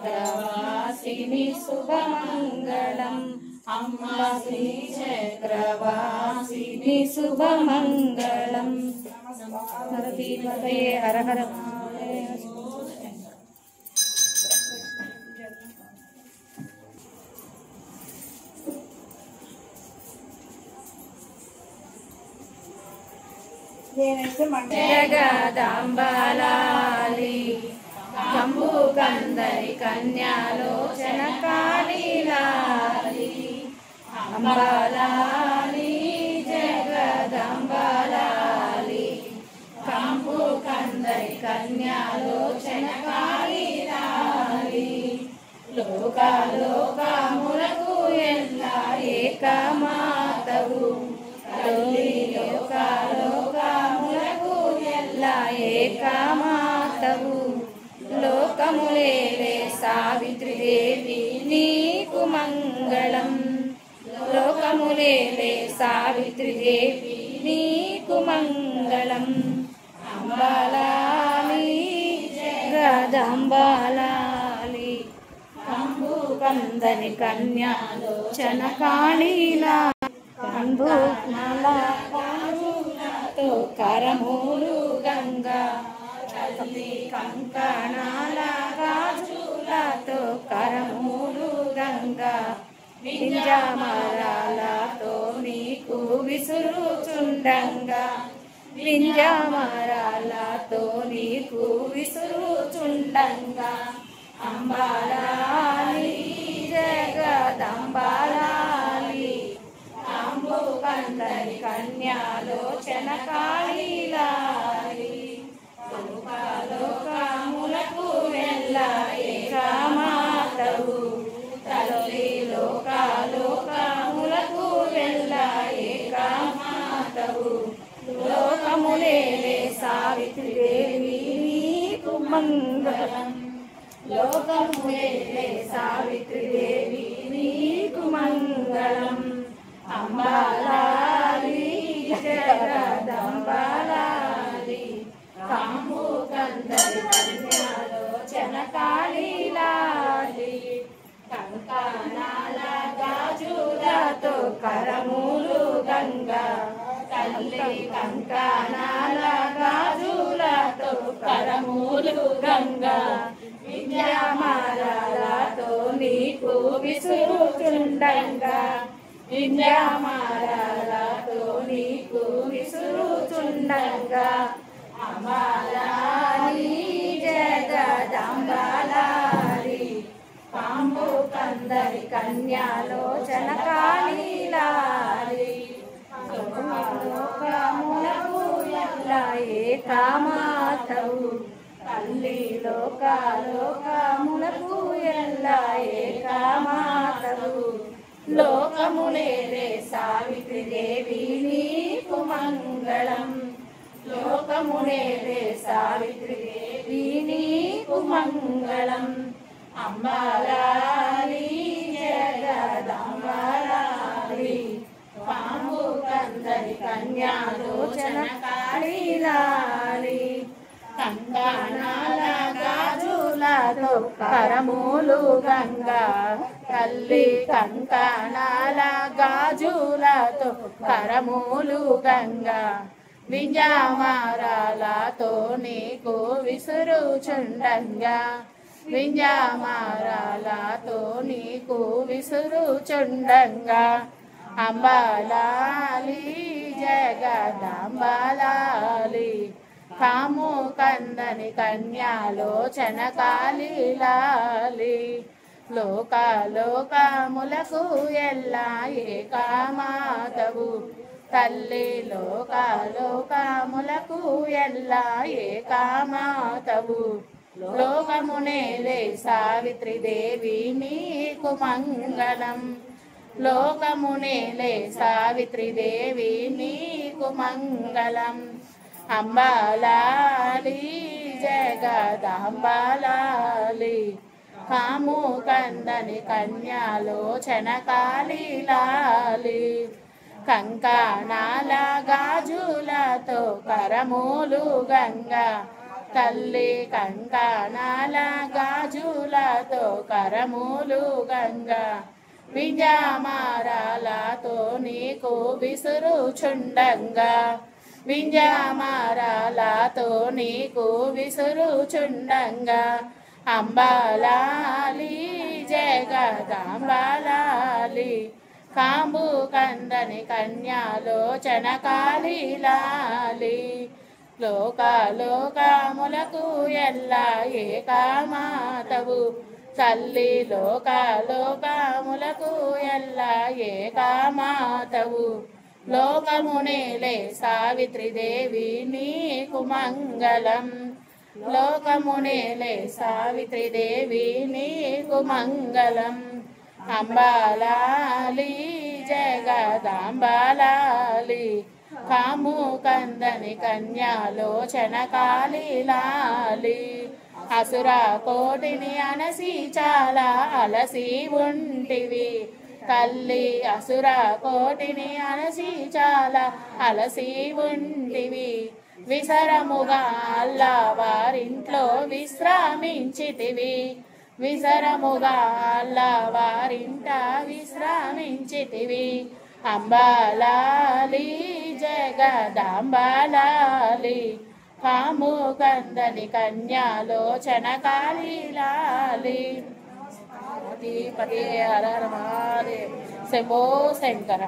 శ్రీచక్రవాసిని శుభమంగళం అమ్మా శ్రీచక్రవాసిని శుభమంగళం. హరదీపతే హర హర జగదాంబలాలి కంబు కందరి కన్యాలోచన కాళీలాలి అంబలాలి జగదాంబలాలి కంబు కందరి కన్యాలోచన కాళీలాలి లోకాలోకములకు ఎల్లా ఏకమాతవు తల్లి లోకాలోకములకు ఎల్లా ఏకమాతవు లోకములేలే సావిత్రిదేవి నీకు మంగళం లోకములేలే సావిత్రిదేవి నీకు మంగళం అంబలాలి జగదంబలాలి కంబు కందని కన్యాలోచన కాళీలా కంబు కాజులతో కరమూలు గంగా తల్లి కంకణాల గాజులతో కరమూలు గంగా వింజామరాలతో నీకు విసురుచుండంగా వింజామరాలతో నీకు విసురుచుండంగా అంబలాలి జగదంబలాలి కంబు కందరి కన్యాలోచన కాళీలాలి లోకములకు ఎల్లా ఏకమాతవు తల్లి లోకములకు ఎల్లా ఏకమాతవు లోకములేలే సావిత్రిదేవి నీకు మంగళం లోకములేలే సావిత్రిదేవి నీకు మంగళం అంబలాలి జగదంబలాలి కంబు కందరి కన్యాలోచన కాళీలాలి కంకణాల గాజులతో కరమూలు గంగా తల్లి కంకణాల గాజులతో కరమూలు గంగా విద్యామాలతో నీకు విసురుచుండంగా విద్యామాలతో నీకు విసురుచుండంగా అంబలాలి జగదంబలాలి కంబు కందరి కన్యాలోచన కాళీలాలి లోకములకు ఎల్లా ఏకమాతవు తల్లి లోకములకు ఎల్లా ఏకమాతవు లోకములేలే సావిత్రిదేవి నీకు మంగళం లోకములేలే సావిత్రిదేవి నీకు మంగళం అంబలాలి జగదంబలాలి కంబు కందరి కన్యాలోచన కాళీలాలి కంకణాల గాజులతో కరమూలు గంగా తల్లి కంకణాల గాజులతో కరమూలు గంగా వింజామారాలతో నీకు విసురుచుండంగా వింజామారాలతో నీకు విసురుచుండంగా అంబలాలి జగదంబలాలి కాము కందని కన్యాలోచన కాళీలాలి లోకములకు ఎల్లా ఏకమాతవు తల్లి లోకములకు ఎల్లా ఏకమాతవు లోకమునేలే సావిత్రిదేవి నీకు మంగళం లోకమునేలే సావిత్రిదేవి నీకు మంగళం అంబలాలి జగదంబలాలి కాము కందని కన్యాలోచన కాళీలాలి కంకణాల గాజులతో కరమూలు గంగా తల్లి కంకణాల గాజులతో కరములు గంగా వింజామారాలతో నీకు విసురుచుండంగా వింజామారాలతో నీకు విసురుచుండంగా అంబాలాలి జగదాంబాలాలి కాంబు కందని కన్యాలోచన కాళీలాలి లోకములకు ఎల్లా ఏకమాతవు తల్లి లోకములకు ఎల్లా ఏకమాతవు లోకమునేలే సావిత్రిదేవి నీకు మంగళం లోకమునేలే సావిత్రిదేవి నీకు మంగళం అంబాలాలి జగదాంబాలాలి కాము కందని కన్యాలోచన కాళీలాలి అసుర కోటిని అనసి చాలా అలసి ఉంటివి తల్లి అసుర కోటిని అనసి చాలా అలసి ఉంటివి విసరముగా అల్లా వారింట్లో విశ్రామించితివి విసరముగా అల్లా వారింట విశ్రామించితివి అంబాలాలి జగదాంబాలాలి కాము కందని కన్యాలోచన కాళీలాలి పతి హర హర మహాదేవ్ శంభో శంకర